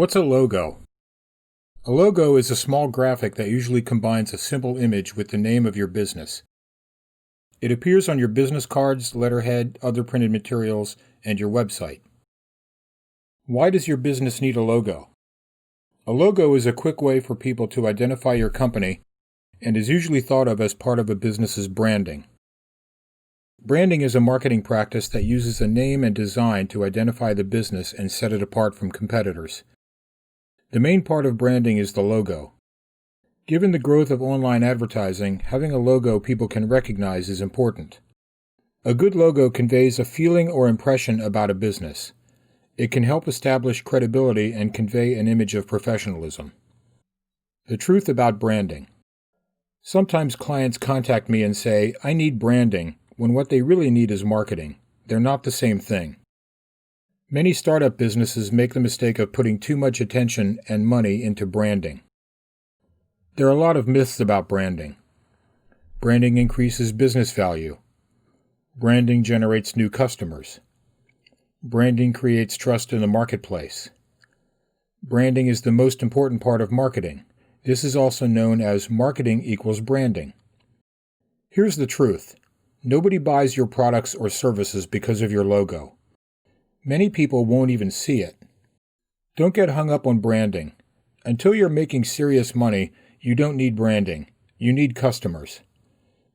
What's a logo? A logo is a small graphic that usually combines a simple image with the name of your business. It appears on your business cards, letterhead, other printed materials, and your website. Why does your business need a logo? A logo is a quick way for people to identify your company and is usually thought of as part of a business's branding. Branding is a marketing practice that uses a name and design to identify the business and set it apart from competitors. The main part of branding is the logo. Given the growth of online advertising, having a logo people can recognize is important. A good logo conveys a feeling or impression about a business. It can help establish credibility and convey an image of professionalism. The truth about branding. Sometimes clients contact me and say, "I need branding," when what they really need is marketing. They're not the same thing. Many startup businesses make the mistake of putting too much attention and money into branding. There are a lot of myths about branding. Branding increases business value. Branding generates new customers. Branding creates trust in the marketplace. Branding is the most important part of marketing. This is also known as marketing equals branding. Here's the truth. Nobody buys your products or services because of your logo. Many people won't even see it. Don't get hung up on branding. Until you're making serious money, you don't need branding. You need customers.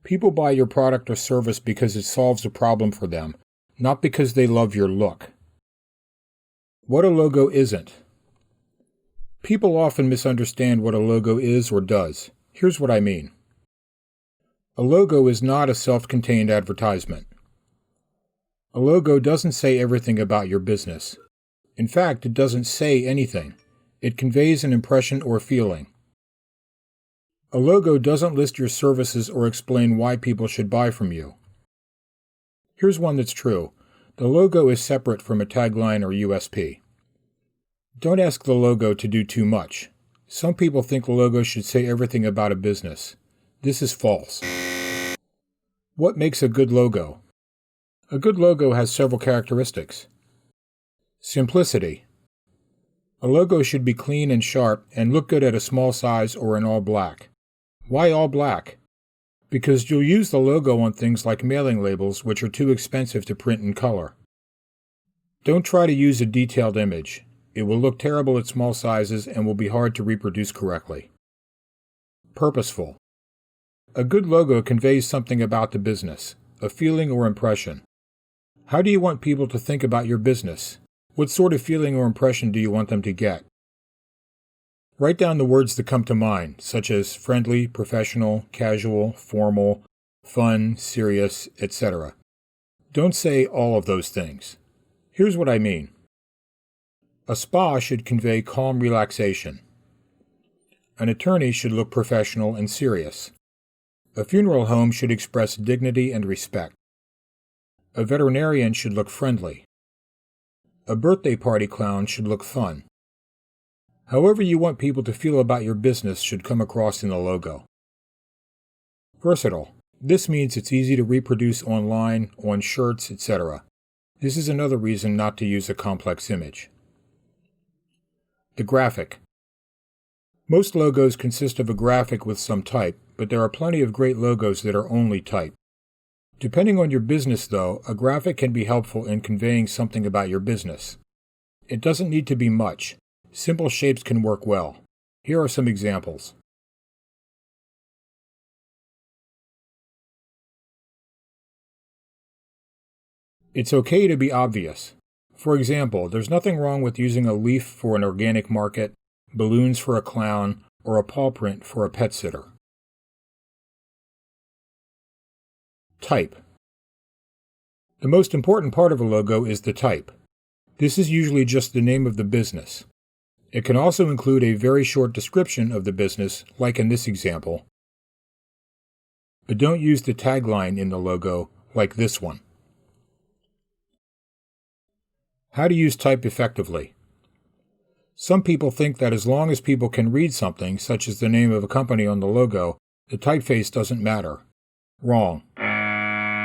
People buy your product or service because it solves a problem for them, not because they love your look. What a logo isn't. People often misunderstand what a logo is or does. Here's what I mean. A logo is not a self-contained advertisement. A logo doesn't say everything about your business. In fact, it doesn't say anything. It conveys an impression or feeling. A logo doesn't list your services or explain why people should buy from you. Here's one that's true. The logo is separate from a tagline or USP. Don't ask the logo to do too much. Some people think the logo should say everything about a business. This is false. What makes a good logo? A good logo has several characteristics. Simplicity. A logo should be clean and sharp and look good at a small size or in all black. Why all black? Because you'll use the logo on things like mailing labels, which are too expensive to print in color. Don't try to use a detailed image. It will look terrible at small sizes and will be hard to reproduce correctly. Purposeful. A good logo conveys something about the business, a feeling or impression. How do you want people to think about your business? What sort of feeling or impression do you want them to get? Write down the words that come to mind, such as friendly, professional, casual, formal, fun, serious, etc. Don't say all of those things. Here's what I mean. A spa should convey calm relaxation. An attorney should look professional and serious. A funeral home should express dignity and respect. A veterinarian should look friendly. A birthday party clown should look fun. However you want people to feel about your business should come across in the logo. Versatile. This means it's easy to reproduce online, on shirts, etc. This is another reason not to use a complex image. The graphic. Most logos consist of a graphic with some type, but there are plenty of great logos that are only type. Depending on your business, though, a graphic can be helpful in conveying something about your business. It doesn't need to be much. Simple shapes can work well. Here are some examples. It's okay to be obvious. For example, there's nothing wrong with using a leaf for an organic market, balloons for a clown, or a paw print for a pet sitter. Type. The most important part of a logo is the type. This is usually just the name of the business. It can also include a very short description of the business, like in this example. But don't use the tagline in the logo, like this one. How to use type effectively. Some people think that as long as people can read something, such as the name of a company on the logo, the typeface doesn't matter. Wrong.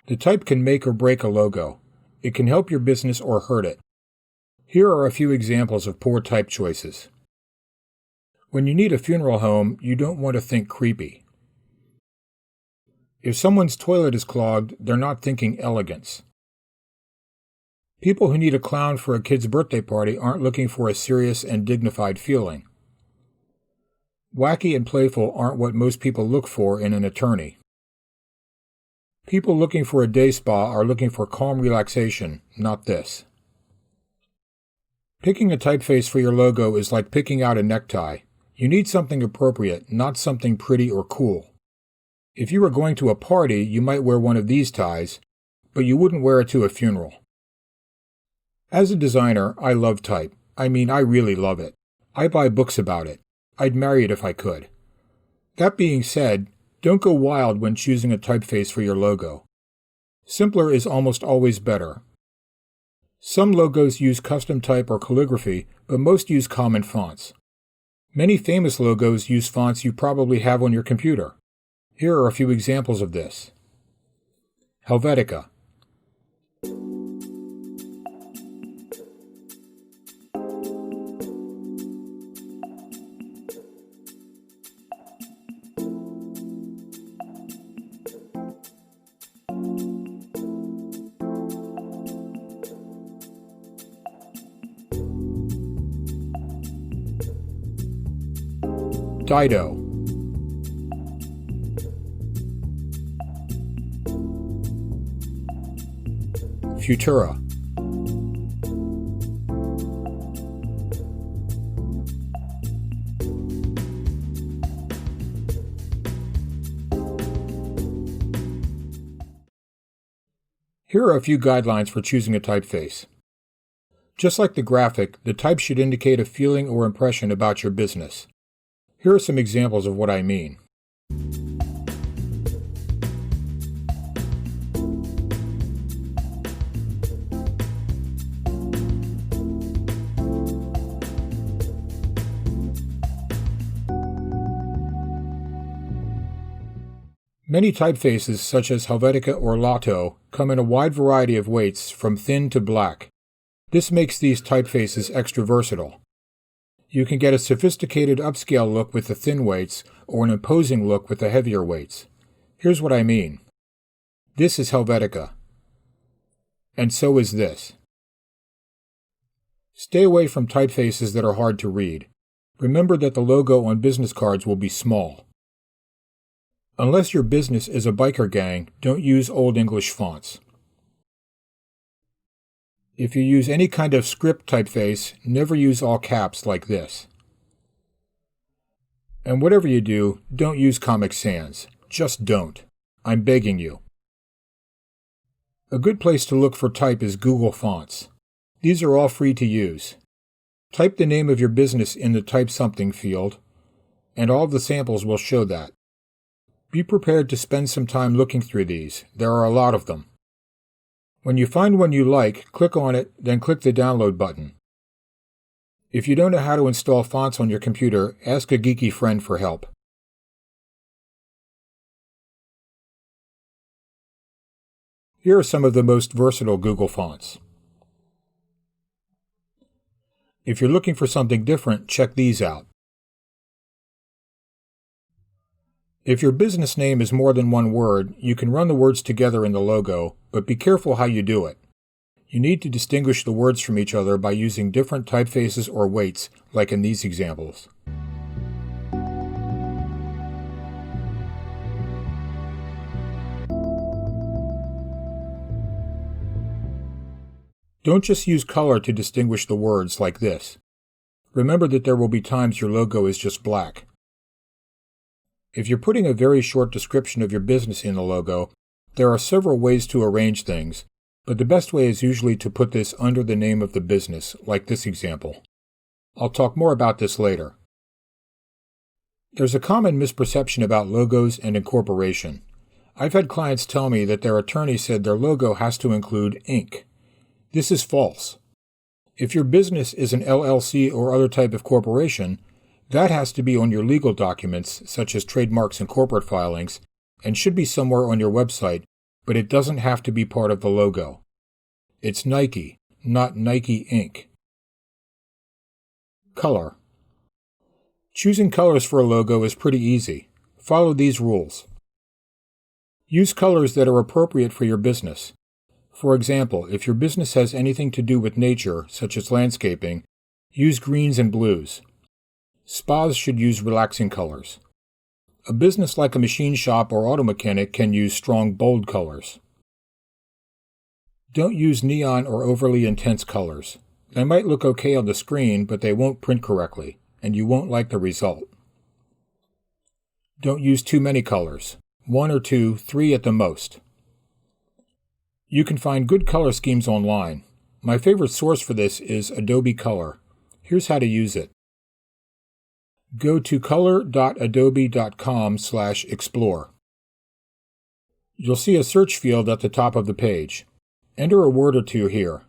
The type can make or break a logo. It can help your business or hurt it. Here are a few examples of poor type choices. When you need a funeral home, you don't want to think creepy. If someone's toilet is clogged, they're not thinking elegance. People who need a clown for a kid's birthday party aren't looking for a serious and dignified feeling. Wacky and playful aren't what most people look for in an attorney. People looking for a day spa are looking for calm relaxation, not this. Picking a typeface for your logo is like picking out a necktie. You need something appropriate, not something pretty or cool. If you were going to a party, you might wear one of these ties, but you wouldn't wear it to a funeral. As a designer, I love type. I mean, I really love it. I buy books about it. I'd marry it if I could. That being said, don't go wild when choosing a typeface for your logo. Simpler is almost always better. Some logos use custom type or calligraphy, but most use common fonts. Many famous logos use fonts you probably have on your computer. Here are a few examples of this. Helvetica. Dido. Futura. Here are a few guidelines for choosing a typeface. Just like the graphic, the type should indicate a feeling or impression about your business. Here are some examples of what I mean. Many typefaces, such as Helvetica or Lotto, come in a wide variety of weights, from thin to black. This makes these typefaces extra versatile. You can get a sophisticated upscale look with the thin weights, or an imposing look with the heavier weights. Here's what I mean. This is Helvetica. And so is this. Stay away from typefaces that are hard to read. Remember that the logo on business cards will be small. Unless your business is a biker gang, don't use Old English fonts. If you use any kind of script typeface, never use all caps like this. And whatever you do, don't use Comic Sans. Just don't. I'm begging you. A good place to look for type is Google Fonts. These are all free to use. Type the name of your business in the Type Something field, and all of the samples will show that. Be prepared to spend some time looking through these. There are a lot of them. When you find one you like, click on it, then click the download button. If you don't know how to install fonts on your computer, ask a geeky friend for help. Here are some of the most versatile Google fonts. If you're looking for something different, check these out. If your business name is more than one word, you can run the words together in the logo, but be careful how you do it. You need to distinguish the words from each other by using different typefaces or weights, like in these examples. Don't just use color to distinguish the words like this. Remember that there will be times your logo is just black. If you're putting a very short description of your business in the logo, there are several ways to arrange things, but the best way is usually to put this under the name of the business, like this example. I'll talk more about this later. There's a common misperception about logos and incorporation. I've had clients tell me that their attorney said their logo has to include Inc. This is false. If your business is an LLC or other type of corporation, that has to be on your legal documents, such as trademarks and corporate filings, and should be somewhere on your website, but it doesn't have to be part of the logo. It's Nike, not Nike Inc. Color. Choosing colors for a logo is pretty easy. Follow these rules. Use colors that are appropriate for your business. For example, if your business has anything to do with nature, such as landscaping, use greens and blues. Spas should use relaxing colors. A business like a machine shop or auto mechanic can use strong, bold colors. Don't use neon or overly intense colors. They might look okay on the screen, but they won't print correctly, and you won't like the result. Don't use too many colors. 1 or 2, 3 at the most. You can find good color schemes online. My favorite source for this is Adobe Color. Here's how to use it. Go to color.adobe.com/explore. You'll see a search field at the top of the page. Enter a word or two here.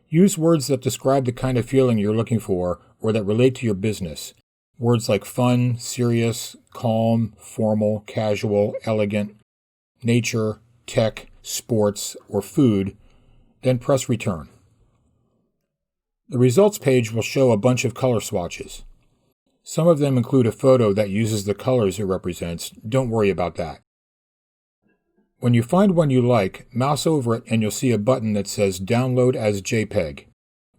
Use words that describe the kind of feeling you're looking for or that relate to your business. Words like fun, serious, calm, formal, casual, elegant, nature, tech, sports, or food, then press return. The results page will show a bunch of color swatches. Some of them include a photo that uses the colors it represents. Don't worry about that. When you find one you like, mouse over it and you'll see a button that says Download as JPEG.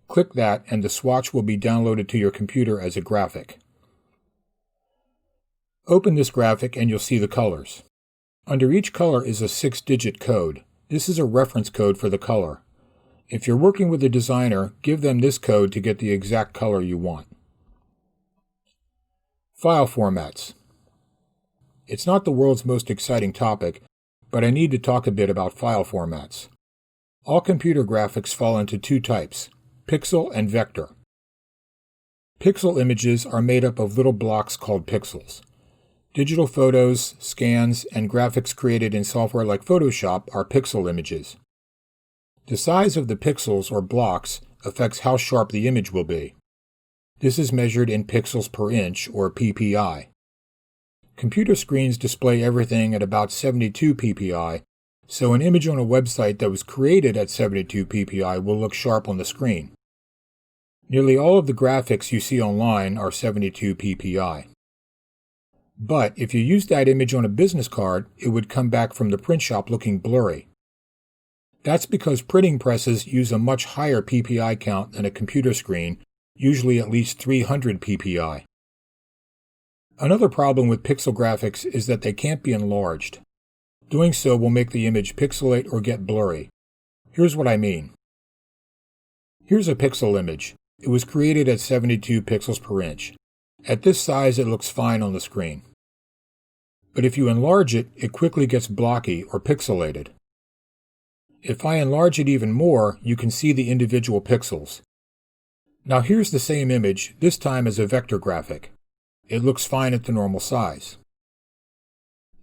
Click that and the swatch will be downloaded to your computer as a graphic. Open this graphic and you'll see the colors. Under each color is a 6-digit code. This is a reference code for the color. If you're working with a designer, give them this code to get the exact color you want. File formats. It's not the world's most exciting topic, but I need to talk a bit about file formats. All computer graphics fall into 2 types, pixel and vector. Pixel images are made up of little blocks called pixels. Digital photos, scans, and graphics created in software like Photoshop are pixel images. The size of the pixels or blocks affects how sharp the image will be. This is measured in pixels per inch, or PPI. Computer screens display everything at about 72 PPI, so an image on a website that was created at 72 PPI will look sharp on the screen. Nearly all of the graphics you see online are 72 PPI. But if you used that image on a business card, it would come back from the print shop looking blurry. That's because printing presses use a much higher PPI count than a computer screen, usually at least 300 PPI. Another problem with pixel graphics is that they can't be enlarged. Doing so will make the image pixelate or get blurry. Here's what I mean. Here's a pixel image. It was created at 72 pixels per inch. At this size, it looks fine on the screen. But if you enlarge it, it quickly gets blocky or pixelated. If I enlarge it even more, you can see the individual pixels. Now here's the same image, this time as a vector graphic. It looks fine at the normal size.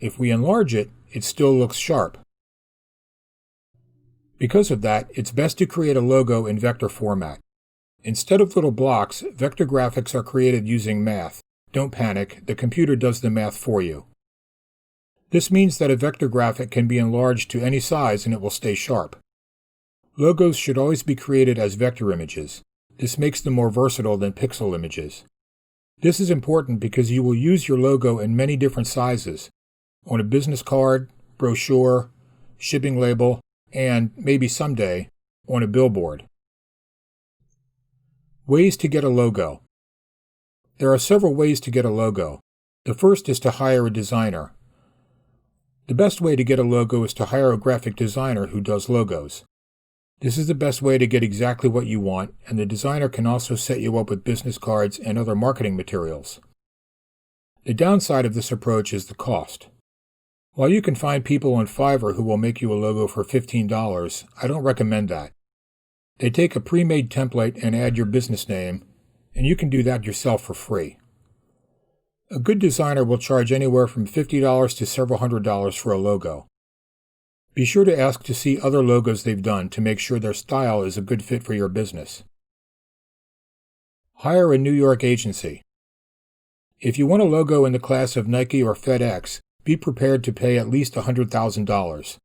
If we enlarge it, it still looks sharp. Because of that, it's best to create a logo in vector format. Instead of little blocks, vector graphics are created using math. Don't panic, the computer does the math for you. This means that a vector graphic can be enlarged to any size and it will stay sharp. Logos should always be created as vector images. This makes them more versatile than pixel images. This is important because you will use your logo in many different sizes, on a business card, brochure, shipping label, and, maybe someday, on a billboard. Ways to get a logo. There are several ways to get a logo. The first is to hire a designer. The best way to get a logo is to hire a graphic designer who does logos. This is the best way to get exactly what you want, and the designer can also set you up with business cards and other marketing materials. The downside of this approach is the cost. While you can find people on Fiverr who will make you a logo for $15, I don't recommend that. They take a pre-made template and add your business name, and you can do that yourself for free. A good designer will charge anywhere from $50 to several $100s for a logo. Be sure to ask to see other logos they've done to make sure their style is a good fit for your business. Hire a New York agency. If you want a logo in the class of Nike or FedEx, be prepared to pay at least $100,000.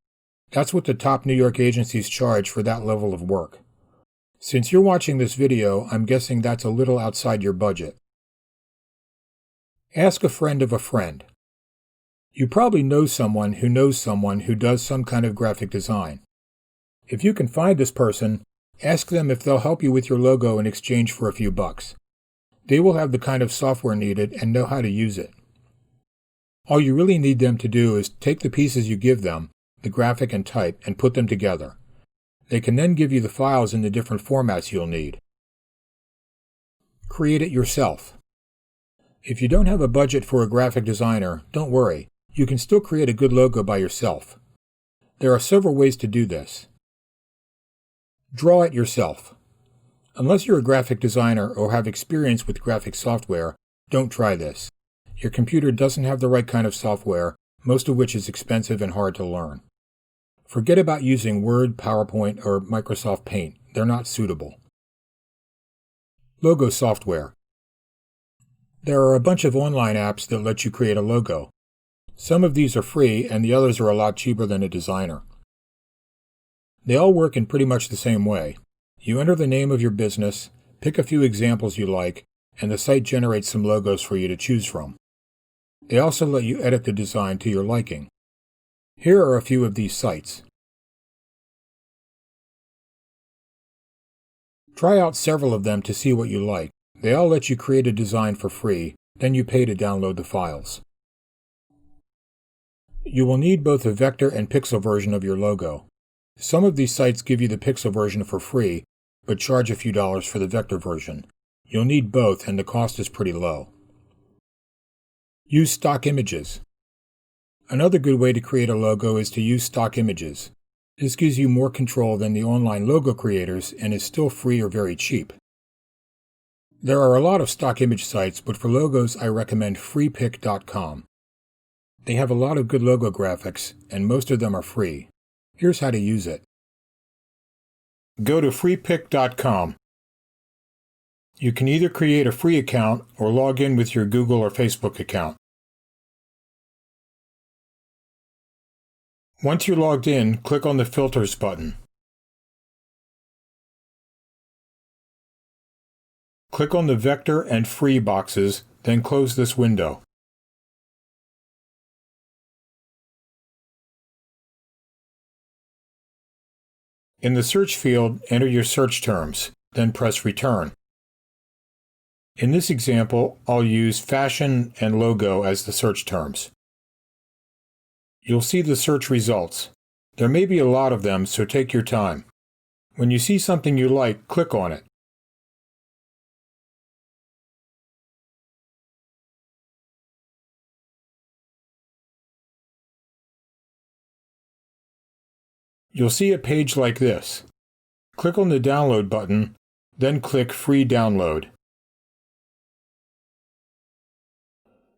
That's what the top New York agencies charge for that level of work. Since you're watching this video, I'm guessing that's a little outside your budget. Ask a friend of a friend. You probably know someone who does some kind of graphic design. If you can find this person, ask them if they'll help you with your logo in exchange for a few bucks. They will have the kind of software needed and know how to use it. All you really need them to do is take the pieces you give them, the graphic and type, and put them together. They can then give you the files in the different formats you'll need. Create it yourself. If you don't have a budget for a graphic designer, don't worry. You can still create a good logo by yourself. There are several ways to do this. Draw it yourself. Unless you're a graphic designer or have experience with graphic software, don't try this. Your computer doesn't have the right kind of software, most of which is expensive and hard to learn. Forget about using Word, PowerPoint, or Microsoft Paint. They're not suitable. Logo software. There are a bunch of online apps that let you create a logo. Some of these are free, and the others are a lot cheaper than a designer. They all work in pretty much the same way. You enter the name of your business, pick a few examples you like, and the site generates some logos for you to choose from. They also let you edit the design to your liking. Here are a few of these sites. Try out several of them to see what you like. They all let you create a design for free, then you pay to download the files. You will need both a vector and pixel version of your logo. Some of these sites give you the pixel version for free, but charge a few dollars for the vector version. You'll need both, and the cost is pretty low. Use stock images. Another good way to create a logo is to use stock images. This gives you more control than the online logo creators and is still free or very cheap. There are a lot of stock image sites, but for logos I recommend freepik.com. They have a lot of good logo graphics, and most of them are free. Here's how to use it. Go to freepik.com. You can either create a free account or log in with your Google or Facebook account. Once you're logged in, click on the Filters button. Click on the Vector and Free boxes, then close this window. In the search field, enter your search terms, then press Return. In this example, I'll use fashion and logo as the search terms. You'll see the search results. There may be a lot of them, so take your time. When you see something you like, click on it. You'll see a page like this. Click on the Download button, then click Free Download.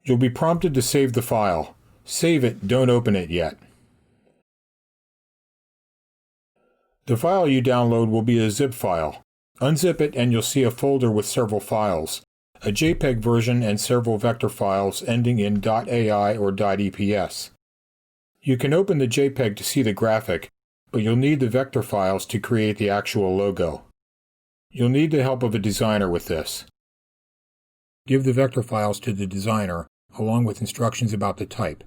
You'll be prompted to save the file. Save it, don't open it yet. The file you download will be a zip file. Unzip it and you'll see a folder with several files, a JPEG version and several vector files ending in .ai or .eps. You can open the JPEG to see the graphic, but you'll need the vector files to create the actual logo. You'll need the help of a designer with this. Give the vector files to the designer, along with instructions about the type.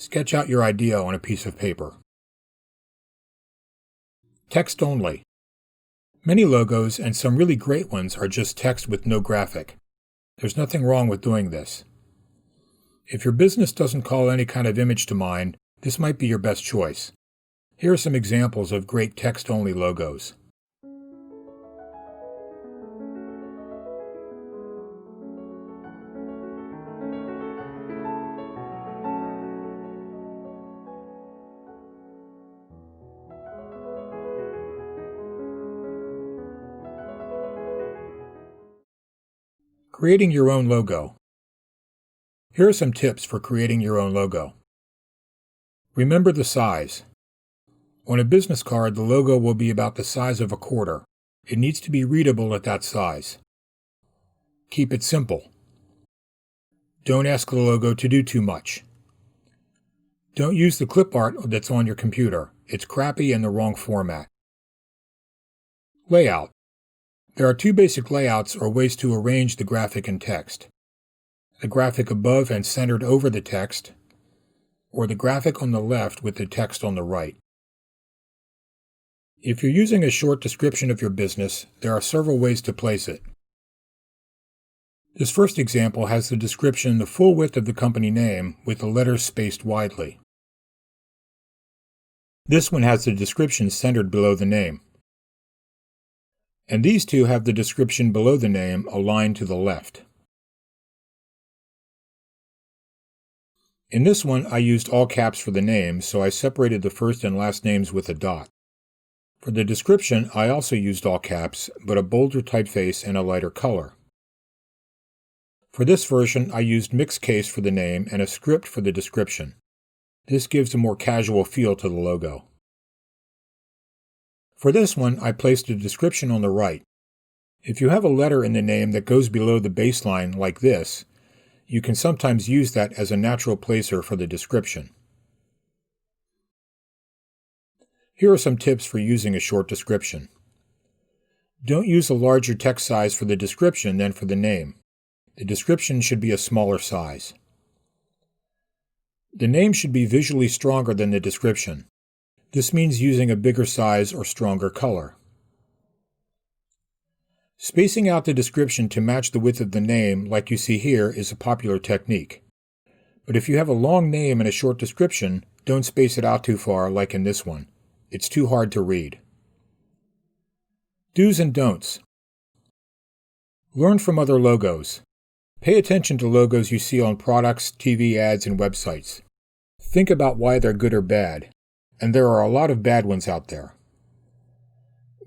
Sketch out your idea on a piece of paper. Text only. Many logos, and some really great ones, are just text with no graphic. There's nothing wrong with doing this. If your business doesn't call any kind of image to mind, this might be your best choice. Here are some examples of great text-only logos. Creating your own logo. Here are some tips for creating your own logo. Remember the size. On a business card, the logo will be about the size of a quarter. It needs to be readable at that size. Keep it simple. Don't ask the logo to do too much. Don't use the clip art that's on your computer. It's crappy and the wrong format. Layout. There are two basic layouts or ways to arrange the graphic and text. the graphic above and centered over the text, or the graphic on the left with the text on the right. If you're using a short description of your business, there are several ways to place it. This first example has the description the full width of the company name with the letters spaced widely. This one has the description centered below the name. And these two have the description below the name aligned to the left. In this one, I used all caps for the name, so I separated the first and last names with a dot. For the description, I also used all caps, but a bolder typeface and a lighter color. For this version, I used mixed case for the name and a script for the description. This gives a more casual feel to the logo. For this one, I placed a description on the right. If you have a letter in the name that goes below the baseline like this, you can sometimes use that as a natural placer for the description. Here are some tips for using a short description. Don't use a larger text size for the description than for the name. The description should be a smaller size. The name should be visually stronger than the description. This means using a bigger size or stronger color. Spacing out the description to match the width of the name, like you see here, is a popular technique. But if you have a long name and a short description, don't space it out too far like in this one. It's too hard to read. Do's and don'ts. Learn from other logos. Pay attention to logos you see on products, TV ads, and websites. Think about why they're good or bad, and there are a lot of bad ones out there.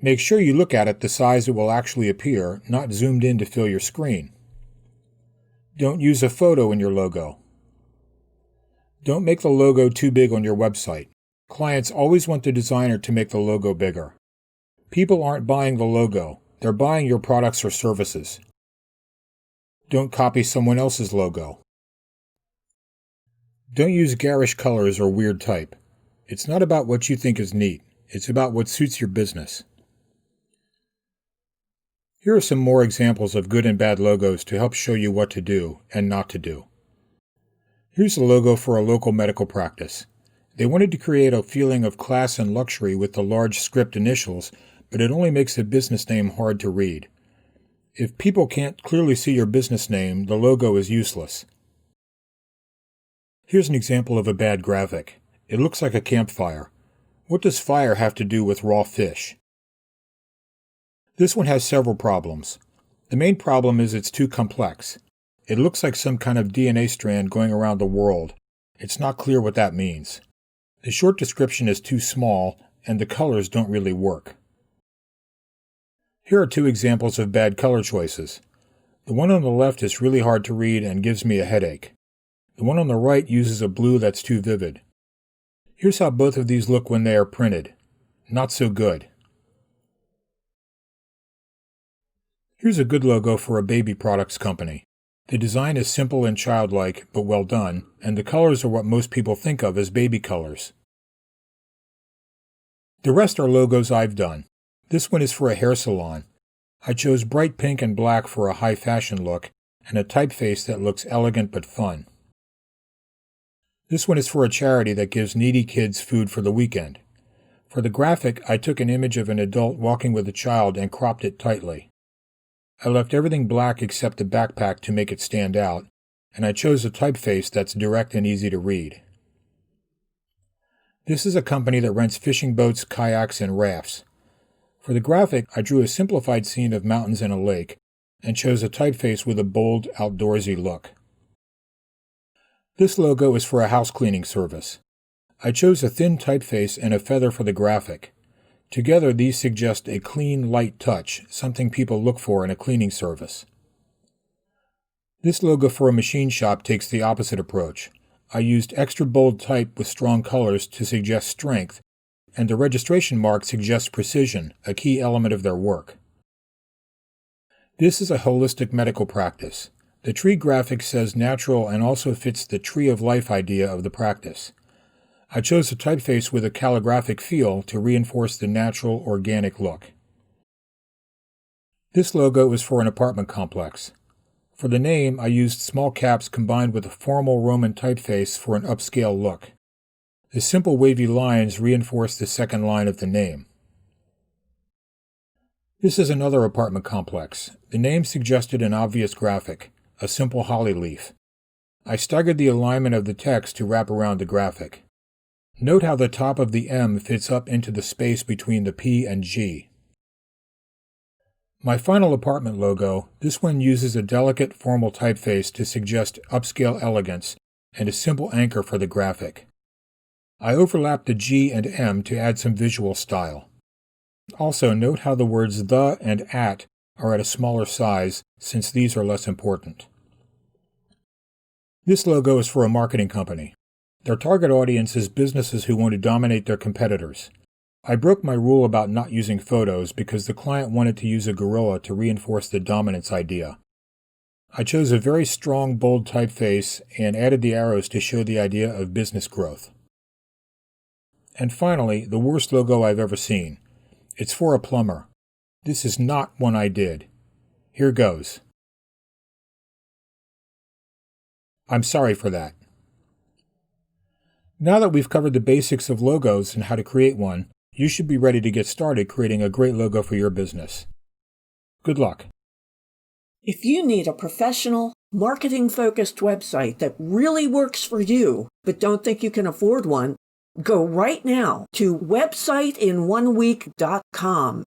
Make sure you look at it the size it will actually appear, not zoomed in to fill your screen. Don't use a photo in your logo. Don't make the logo too big on your website. Clients always want the designer to make the logo bigger. People aren't buying the logo, they're buying your products or services. Don't copy someone else's logo. Don't use garish colors or weird type. It's not about what you think is neat. It's about what suits your business. Here are some more examples of good and bad logos to help show you what to do and not to do. Here's a logo for a local medical practice. They wanted to create a feeling of class and luxury with the large script initials, but it only makes the business name hard to read. If people can't clearly see your business name, the logo is useless. Here's an example of a bad graphic. It looks like a campfire. What does fire have to do with raw fish? This one has several problems. The main problem is it's too complex. It looks like some kind of DNA strand going around the world. It's not clear what that means. The short description is too small, and the colors don't really work. Here are two examples of bad color choices. The one on the left is really hard to read and gives me a headache. The one on the right uses a blue that's too vivid. Here's how both of these look when they are printed. Not so good. Here's a good logo for a baby products company. The design is simple and childlike, but well done, and the colors are what most people think of as baby colors. The rest are logos I've done. This one is for a hair salon. I chose bright pink and black for a high fashion look, and a typeface that looks elegant but fun. This one is for a charity that gives needy kids food for the weekend. For the graphic, I took an image of an adult walking with a child and cropped it tightly. I left everything black except the backpack to make it stand out, and I chose a typeface that's direct and easy to read. This is a company that rents fishing boats, kayaks, and rafts. For the graphic, I drew a simplified scene of mountains and a lake, and chose a typeface with a bold, outdoorsy look. This logo is for a house cleaning service. I chose a thin typeface and a feather for the graphic. Together, these suggest a clean, light touch, something people look for in a cleaning service. This logo for a machine shop takes the opposite approach. I used extra bold type with strong colors to suggest strength, and the registration mark suggests precision, a key element of their work. This is a holistic medical practice. The tree graphic says natural and also fits the tree of life idea of the practice. I chose a typeface with a calligraphic feel to reinforce the natural, organic look. This logo is for an apartment complex. For the name, I used small caps combined with a formal Roman typeface for an upscale look. The simple wavy lines reinforce the second line of the name. This is another apartment complex. The name suggested an obvious graphic, a simple holly leaf. I staggered the alignment of the text to wrap around the graphic. Note how the top of the M fits up into the space between the P and G. My final apartment logo, this one uses a delicate formal typeface to suggest upscale elegance and a simple anchor for the graphic. I overlapped the G and M to add some visual style. Also, note how the words the and at are at a smaller size, since these are less important. This logo is for a marketing company. Their target audience is businesses who want to dominate their competitors. I broke my rule about not using photos because the client wanted to use a gorilla to reinforce the dominance idea. I chose a very strong, bold typeface and added the arrows to show the idea of business growth. And finally, the worst logo I've ever seen. It's for a plumber. This is not one I did. Here goes. I'm sorry for that. Now that we've covered the basics of logos and how to create one, you should be ready to get started creating a great logo for your business. Good luck. If you need a professional, marketing-focused website that really works for you, but don't think you can afford one, go right now to websiteinOneweek.com